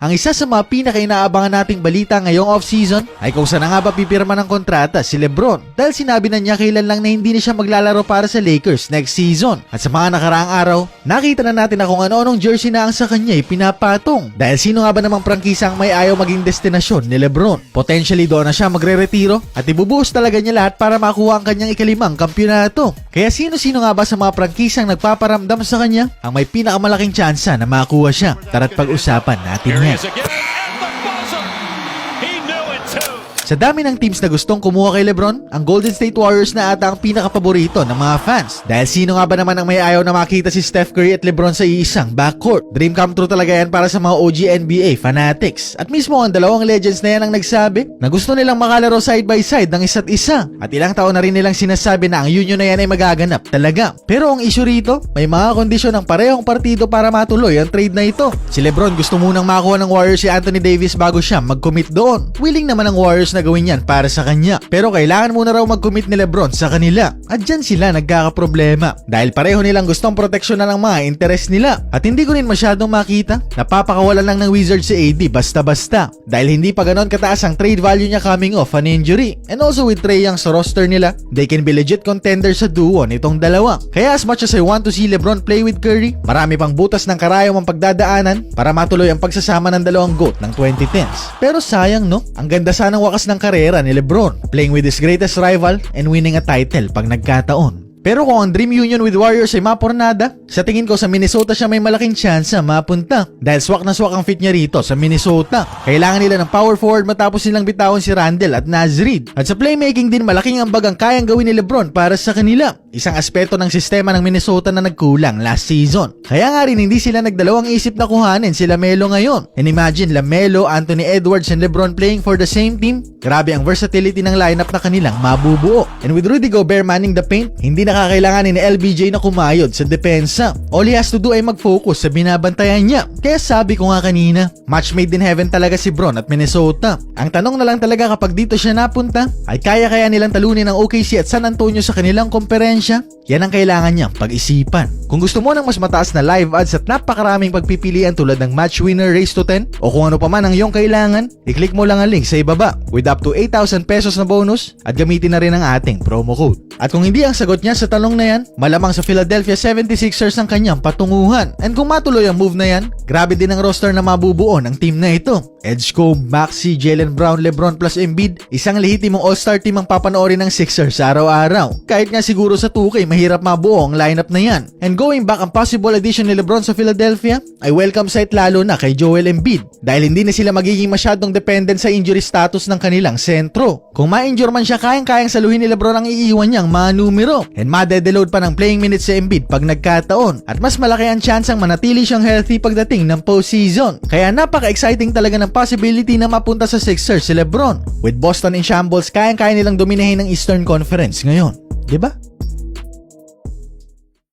ang isa sa mga pinaka-inaabangan nating balita ngayong off-season ay kung saan na nga ba pipirma ng kontrata si Lebron dahil sinabi na niya kailan lang na hindi na siya maglalaro para sa Lakers next season. At sa mga nakaraang araw, nakita na natin na kung ano-anong jersey na ang sa kanya ay pinapatong. Dahil sino nga ba namang prangkisang may ayaw maging destinasyon ni Lebron? Potentially doon na siya magre-retiro at ibubuhos talaga niya lahat para makuha ang kanyang ikalimang kampyonato. Kaya sino-sino nga ba sa mga prangkisang nagpaparamdam sa kanya ang may pinakamalaking tsansa na makuha siya? Tara't pag-usapan natin yan. Sa dami ng teams na gustong kumuha kay Lebron, ang Golden State Warriors na ata ang pinakapaborito ng mga fans. Dahil sino nga ba naman ang may ayaw na makita si Steph Curry at Lebron sa iisang backcourt? Dream come true talaga yan para sa mga OG NBA fanatics. At mismo ang dalawang legends na yan ang nagsabi na gusto nilang makalaro side by side ng isa't isa. At ilang taon na rin nilang sinasabi na ang union na yan ay magaganap talaga. Pero ang issue rito, may mga kondisyon ng parehong partido para matuloy ang trade na ito. Si Lebron gusto munang makuha ng Warriors si Anthony Davis bago siya mag-commit doon. Willing naman ang Warriors na gawin yan para sa kanya. Pero kailangan muna raw mag-commit ni Lebron sa kanila. At dyan sila nagkakaproblema. Dahil pareho nilang gustong proteksyonan ang mga interes nila. At hindi ko rin masyadong makita, napapakawalan lang ng Wizards si AD basta-basta. Dahil hindi pa ganon kataas ang trade value niya coming off an injury. And also with Trae Young sa roster nila, they can be legit contenders sa duo nitong dalawa. Kaya as much as I want to see Lebron play with Curry, marami pang butas ng karayom ang pagdadaanan para matuloy ang pagsasama ng dalawang GOAT ng 2010s. Pero sayang no, ang ganda sanang wakas ng karera ni Lebron, playing with his greatest rival and winning a title pag nagkataon. Pero kung ang dream union with Warriors ay mapornada, sa tingin ko sa Minnesota siya may malaking chance na mapunta. Dahil swak na swak ang fit niya rito sa Minnesota. Kailangan nila ng power forward matapos nilang bitawan si Randle at Naz Reid. At sa playmaking din malaking ambag ang kayang gawin ni Lebron para sa kanila. Isang aspeto ng sistema ng Minnesota na nagkulang last season. Kaya nga rin hindi sila nagdalawang isip na kuhanin si LaMelo ngayon. And imagine LaMelo, Anthony Edwards and LeBron playing for the same team. Grabe ang versatility ng lineup na kanilang mabubuo. And with Rudy Gobert manning the paint, hindi nakakailanganin ni LBJ na kumayod sa depensa. All he has to do ay mag-focus sa binabantayan niya. Kaya sabi ko nga kanina, match made in heaven talaga si Bron at Minnesota. Ang tanong na lang talaga kapag dito siya napunta, ay kaya nilang talunin ang OKC at San Antonio sa kanilang komperensya? Yan ang kailangan niyang pag-isipan. Kung gusto mo ng mas mataas na live odds at napakaraming pagpipilian tulad ng match winner race to 10 o kung ano pa man ang iyong kailangan, i-click mo lang ang link sa ibaba with up to 8,000 pesos na bonus at gamitin na rin ang ating promo code. At kung hindi ang sagot niya sa tanong na yan, malamang sa Philadelphia 76ers ang kanyang patunguhan. And kung matuloy ang move na yan, grabe din ang roster na mabubuo ng team na ito. Edgecombe, Maxey, Jaylen Brown, LeBron plus Embiid, isang lehitimong all-star team ang papanoorin ng Sixers araw-araw. Kahit nga siguro sa 2K, mahirap mabuo ang lineup na yan. And going back, ang possible addition ni LeBron sa Philadelphia ay welcome sight lalo na kay Joel Embiid. Dahil hindi na sila magiging masyadong dependent sa injury status ng kanilang sentro. Kung ma-injure man siya, kayang-kayang saluhin ni LeBron ang iiwan niyang mga numero. And madedeload pa ng playing minutes si Embiid pag nagkataon. At mas malaki ang chansang manatili siyang healthy pagdating ng postseason. Kaya napaka-exciting talaga ng possibility na mapunta sa Sixers si LeBron. With Boston in shambles, kayang-kaya nilang dominahin ng Eastern Conference ngayon. Diba?